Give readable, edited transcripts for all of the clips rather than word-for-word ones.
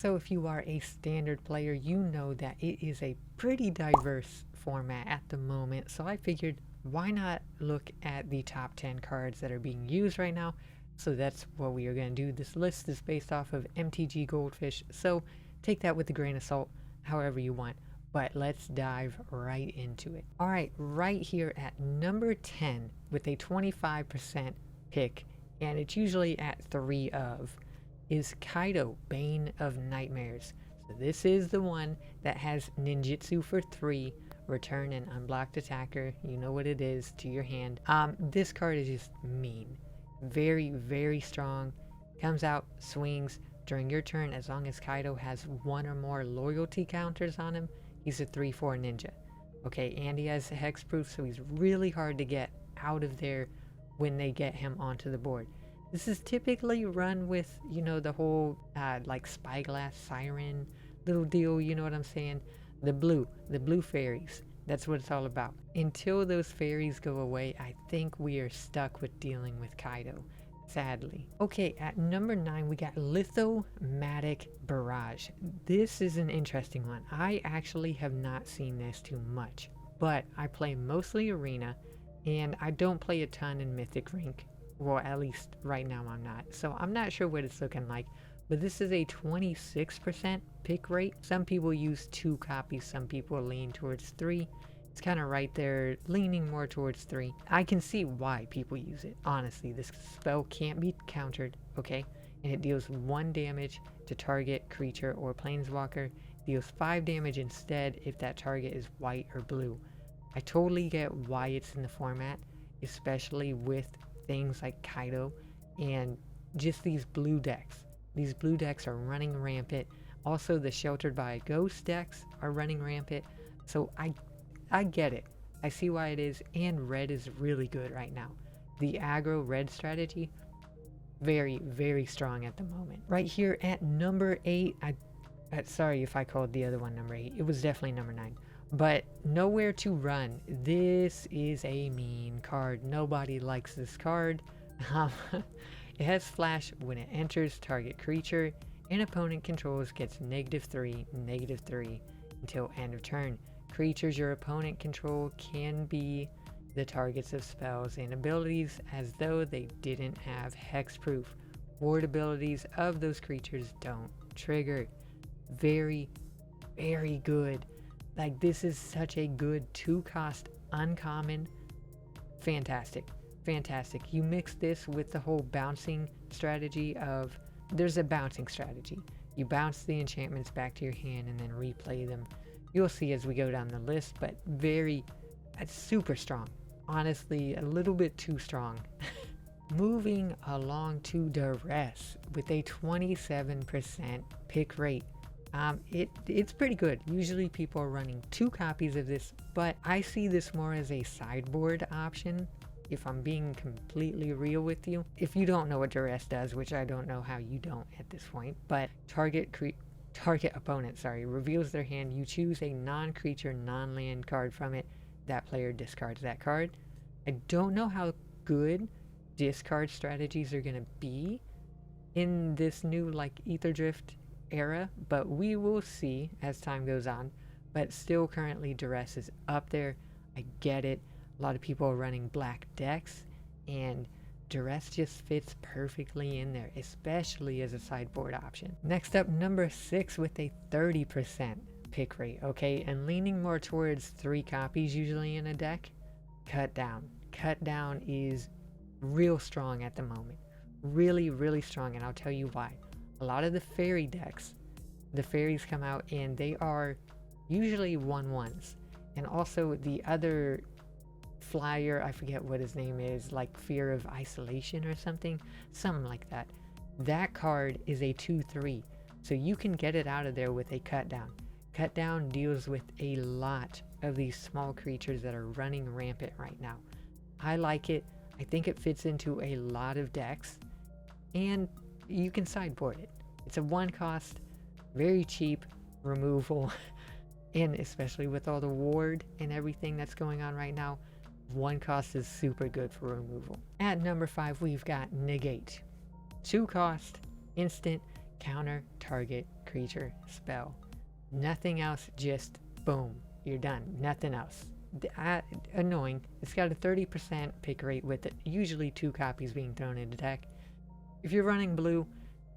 So if you are a standard player, you know that it is a pretty diverse format at the moment. So I figured, why not look at the top 10 cards that are being used right now? So that's what we are going to do. This list is based off of MTG Goldfish, so take that with a grain of salt, however you want. But let's dive right into it. All right, right here at number 10 with a 25% pick, and it's usually at 3 of, is Kaido, Bane of Nightmares. So this is the one that has ninjutsu for 3, return an unblocked attacker, you know what it is, to your hand. This card is just mean. Very, very strong. Comes out, swings. During your turn, as long as Kaido has 1 or more loyalty counters on him, he's a 3/4 ninja. Okay, and he has hexproof, so he's really hard to get out of there when they get him onto the board. This is typically run with, you know, the whole like spyglass siren little deal, you know what I'm saying? The blue fairies. That's what it's all about. Until those fairies go away, I think we are stuck with dealing with Kaido, sadly. Okay, at number 9, we got Lithomatic Barrage. This is an interesting one. I actually have not seen this too much, but I play mostly Arena, and I don't play a ton in Mythic Rink. Well, at least right now I'm not. So I'm not sure what it's looking like. But this is a 26% pick rate. Some people use 2 copies. Some people lean towards 3. It's kind of right there, leaning more towards 3. I can see why people use it. Honestly, this spell can't be countered, okay? And it deals 1 damage to target creature or planeswalker. Deals 5 damage instead if that target is white or blue. I totally get why it's in the format, especially with things like Kaido and just these blue decks. These blue decks are running rampant. Also, the Sheltered by a Ghost decks are running rampant. So I get it. I see why it is. And red is really good right now. The aggro red strategy, very, very strong at the moment. Right here at number 8, sorry if I called the other one number 8. It was definitely number 9. But Nowhere to Run. This is a mean card. Nobody likes this card. It has flash when it enters target creature and opponent controls gets -3 until end of turn. Creatures your opponent control can be the targets of spells and abilities as though they didn't have hexproof. Ward abilities of those creatures don't trigger. Very, very good. Like, this is such a good 2-cost uncommon. Fantastic. Fantastic. You mix this with the whole bouncing strategy of, there's a bouncing strategy. You bounce the enchantments back to your hand and then replay them. You'll see as we go down the list, but super strong. Honestly, a little bit too strong. Moving along to Duress with a 27% pick rate. It's pretty good. Usually people are running 2 copies of this, but I see this more as a sideboard option, if I'm being completely real with you. If you don't know what Duress does, which I don't know how you don't at this point, but target opponent, reveals their hand. You choose a non-creature, non-land card from it. That player discards that card. I don't know how good discard strategies are going to be in this new Ether Drift era, but we will see as time goes on. But still, currently Duress is up there. I get it. A lot of people are running black decks, and Duress just fits perfectly in there, especially as a sideboard option. Next up, number 6 with a 30% pick rate, okay, and leaning more towards 3 copies usually in a deck. Cut Down. Cut Down is real strong at the moment. Really, really strong, and I'll tell you why. A lot of the fairy decks, the fairies come out and they are usually 1/1s. And also the other flyer, I forget what his name is, like Fear of Isolation or something like that. That card is a 2/3, so you can get it out of there with a Cut Down. Cut Down deals with a lot of these small creatures that are running rampant right now. I like it. I think it fits into a lot of decks, and you can sideboard it. It's a 1 cost, very cheap removal, and especially with all the ward and everything that's going on right now, 1 cost is super good for removal. At number 5, we've got Negate. 2 cost, instant, counter target creature spell. Nothing else, just boom, you're done. Nothing else. Annoying. It's got a 30% pick rate with it, usually 2 copies being thrown in the deck. If you're running blue,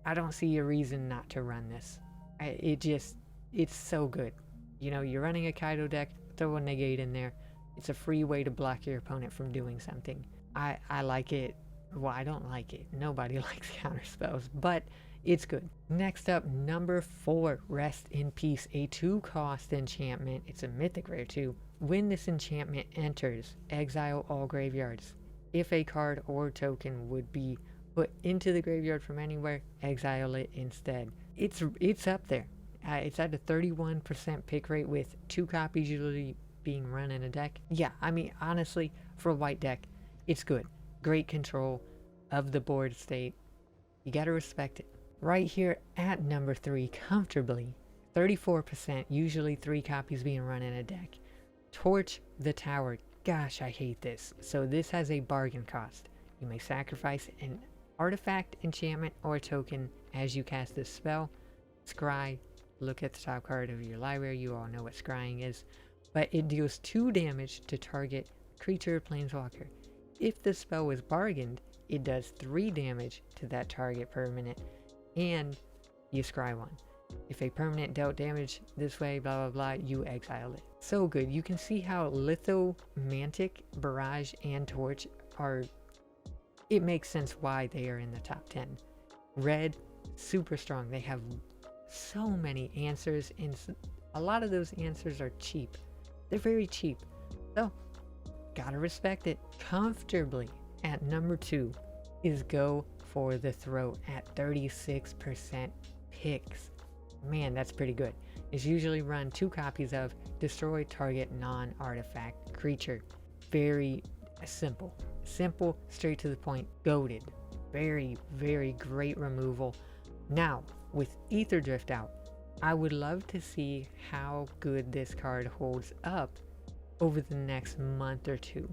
I don't see a reason not to run this. It's so good. You know, you're running a Kaido deck, throw a negate in there. It's a free way to block your opponent from doing something. I like it. Well, I don't like it. Nobody likes counter spells, but it's good. Next up, number 4, Rest in Peace, a 2-cost enchantment. It's a mythic rare too. When this enchantment enters, exile all graveyards. If a card or token would be put into the graveyard from anywhere, exile it instead. It's up there. It's at a 31% pick rate with 2 copies usually being run in a deck. Yeah, I mean, honestly, for a white deck, it's good. Great control of the board state. You gotta respect it. Right here at number 3, comfortably, 34%, usually 3 copies being run in a deck. Torch the Tower. Gosh, I hate this. So this has a bargain cost. You may sacrifice an artifact, enchantment, or token as you cast this spell. Scry. Look at the top card of your library. You all know what scrying is. But it deals 2 damage to target creature or planeswalker. If the spell was bargained, it does 3 damage to that target permanent, and you scry 1. If a permanent dealt damage this way, blah blah blah, you exile it. So good. You can see how Lithomantic, Barrage, and Torch are... It makes sense why they are in the top 10. Red, super strong. They have so many answers, and a lot of those answers are cheap. They're very cheap. So, gotta respect it. Comfortably at number 2 is Go for the Throat at 36% picks. Man, that's pretty good. It's usually run 2 copies of destroy target non-artifact creature. Very simple. Simple, straight to the point, goated. Very, very great removal. Now, with Ether Drift out, I would love to see how good this card holds up over the next month or 2.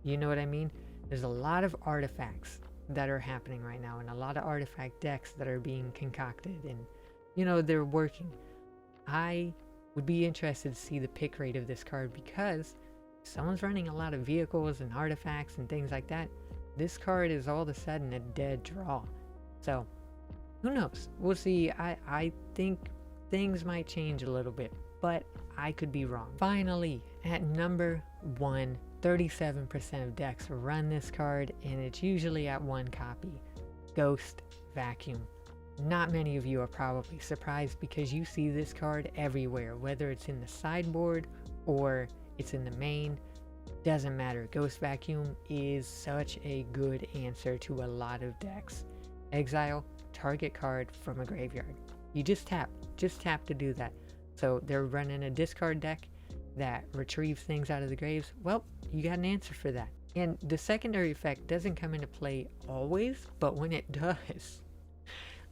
You know what I mean? There's a lot of artifacts that are happening right now, and a lot of artifact decks that are being concocted, and you know, they're working. I would be interested to see the pick rate of this card, because if someone's running a lot of vehicles and artifacts and things like that, this card is all of a sudden a dead draw. So who knows? We'll see. I think things might change a little bit, but I could be wrong. Finally, at number 1, 37% of decks run this card, and it's usually at 1 copy. Ghost Vacuum. Not many of you are probably surprised, because you see this card everywhere, whether it's in the sideboard or it's in the main. Doesn't matter. Ghost Vacuum is such a good answer to a lot of decks. Exile target card from a graveyard. You just tap to do that. So they're running a discard deck that retrieves things out of the graves. Well, you got an answer for that. And the secondary effect doesn't come into play always, but when it does,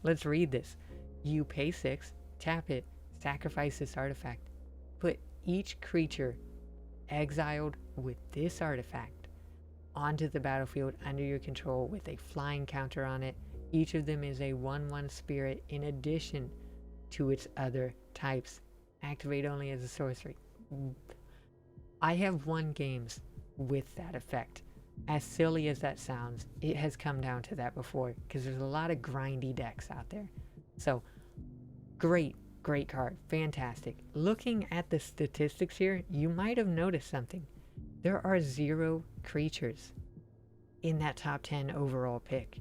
let's read this. You pay 6, tap it, sacrifice this artifact. Put each creature exiled with this artifact onto the battlefield under your control with a flying counter on it. Each of them is a 1/1 spirit in addition to its other types. Activate only as a sorcery. I have won games with that effect. As silly as that sounds, it has come down to that before, because there's a lot of grindy decks out there. So, great card. Fantastic. Looking at the statistics here, you might have noticed something. There are 0 creatures in that top 10 overall pick.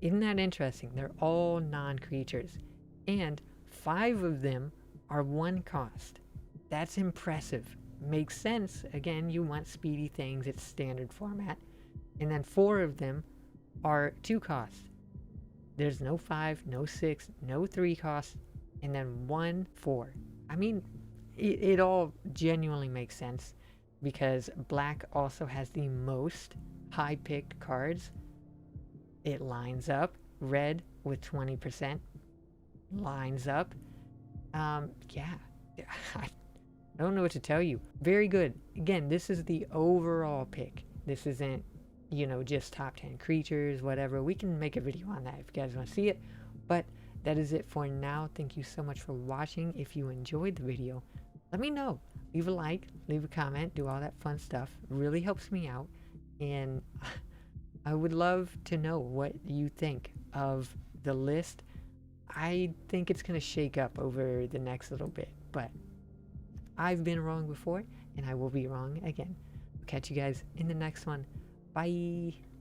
Isn't that interesting? They're all non-creatures, and 5 of them are 1 cost. That's impressive. Makes sense. Again, you want speedy things. It's standard format. And then 4 of them are 2 costs. There's no 5, no 6, no 3 costs, and then 1 4. I mean, it all genuinely makes sense, because black also has the most high picked cards. It lines up. Red with 20% lines up. Yeah, I don't know what to tell you. Very good. Again, this is the overall pick. This isn't, you know, just top 10 creatures, whatever. We can make a video on that if you guys want to see it. But that is it for now. Thank you so much for watching. If you enjoyed the video, let me know. Leave a like, leave a comment, do all that fun stuff. It really helps me out. And I would love to know what you think of the list. I think it's going to shake up over the next little bit, but I've been wrong before and I will be wrong again. I'll catch you guys in the next one. Bye.